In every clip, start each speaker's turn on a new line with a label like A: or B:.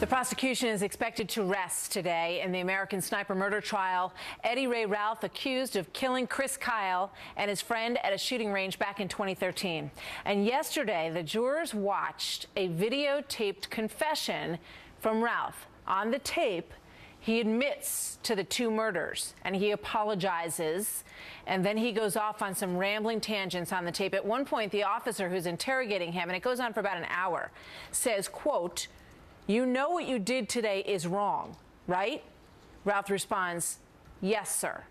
A: The prosecution is expected to rest today in the American sniper murder trial. Eddie Ray Ralph accused of killing Chris Kyle and his friend at a shooting range back in 2013. And yesterday, the jurors watched a videotaped confession from Ralph. On the tape, he admits to the two murders and he apologizes, and then he goes off on some rambling tangents on the tape. At one point, the officer who's interrogating him, and it goes on for about an hour, says, quote, "You know what you did today is wrong, right?" Ralph responds, "Yes, sir."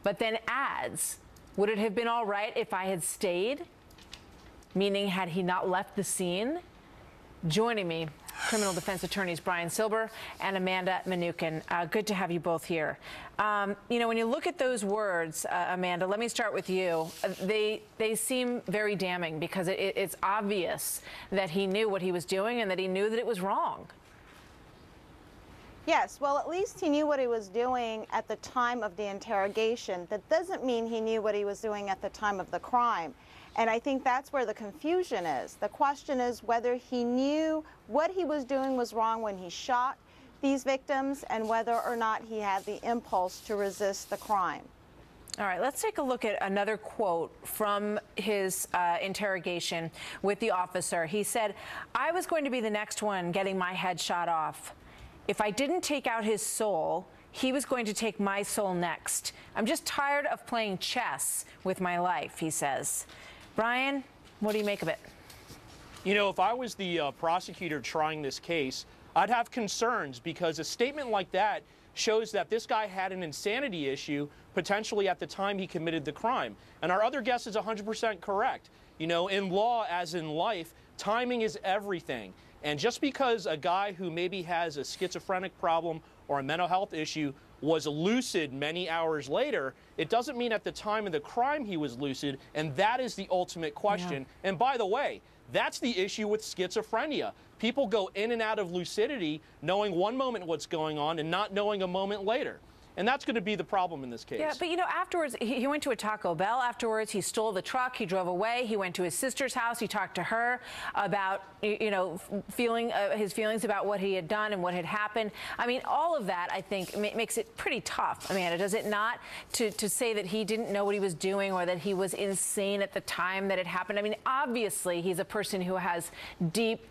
A: But then adds, "Would it have been all right if I had stayed?" Meaning, had he not left the scene? Joining me, criminal defense attorneys Brian Silber and Amanda Manukian. Good to have you both here. You know, when you look at those words, Amanda, let me start with you. They seem very damning because it's obvious that he knew what he was doing and that he knew that it was wrong.
B: Yes, well, at least he knew what he was doing at the time of the interrogation. That doesn't mean he knew what he was doing at the time of the crime. And I think that's where the confusion is. The question is whether he knew what he was doing was wrong when he shot these victims and whether or not he had the impulse to resist the crime.
A: All right, let's take a look at another quote from his interrogation with the officer. He said, "I was going to be the next one getting my head shot off. If I didn't take out his soul, he was going to take my soul next. I'm just tired of playing chess with my life," he says. Brian, what do you make of it?
C: You know, if I was the prosecutor trying this case, I'd have concerns because a statement like that shows that this guy had an insanity issue potentially at the time he committed the crime. And our other guess is 100% correct. You know, in law as in life, timing is everything. And just because a guy who maybe has a schizophrenic problem or a mental health issue was lucid many hours later, it doesn't mean at the time of the crime he was lucid, and that is the ultimate question. Yeah. And by the way, that's the issue with schizophrenia. People go in and out of lucidity knowing one moment what's going on and not knowing a moment later. And that's going to be the problem in this case.
A: Yeah, but you know, afterwards, he went to a Taco Bell afterwards. He stole the truck. He drove away. He went to his sister's house. He talked to her about, you know, his feelings about what he had done and what had happened. I mean, all of that, I think, makes it pretty tough, Amanda, does it not, to say that he didn't know what he was doing or that he was insane at the time that it happened? I mean, obviously, he's a person who has deep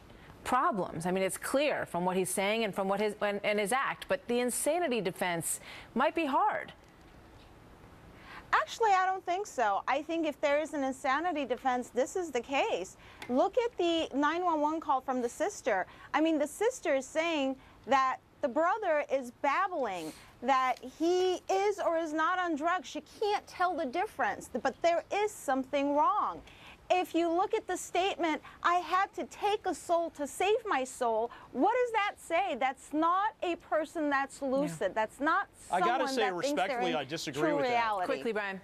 A: problems. I mean, it's clear from what he's saying and from what his act, but the insanity defense might be hard.
B: Actually, I don't think so. I think if there is an insanity defense, this is the case. Look at the 911 call from the sister. I mean, the sister is saying that the brother is babbling, that he is or is not on drugs. She can't tell the difference, but there is something wrong. If you look at the statement, "I had to take a soul to save my soul," what does that say? That's not a person that's lucid. Yeah. That's not someone
C: I gotta say,
B: that
C: respectfully, I disagree with
B: reality.
A: That. Quickly, Brian.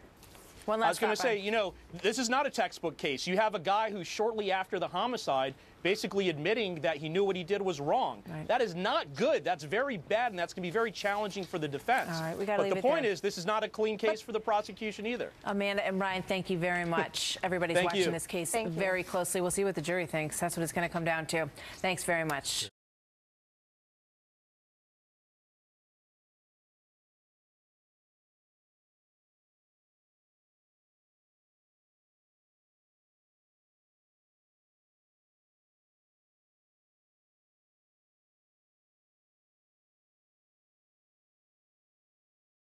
A: One last
C: I was going to say, you know, this is not a textbook case. You have a guy who shortly after the homicide basically admitting that he knew what he did was wrong. Right. That is not good. That's very bad, and that's going to be very challenging for the defense.
A: All right, we got to leave it there.
C: But the point is, this is not a clean case for the prosecution either.
A: Amanda and Brian, thank you very much. Everybody's watching this case very closely. We'll see what the jury thinks. That's what it's going to come down to. Thanks very much.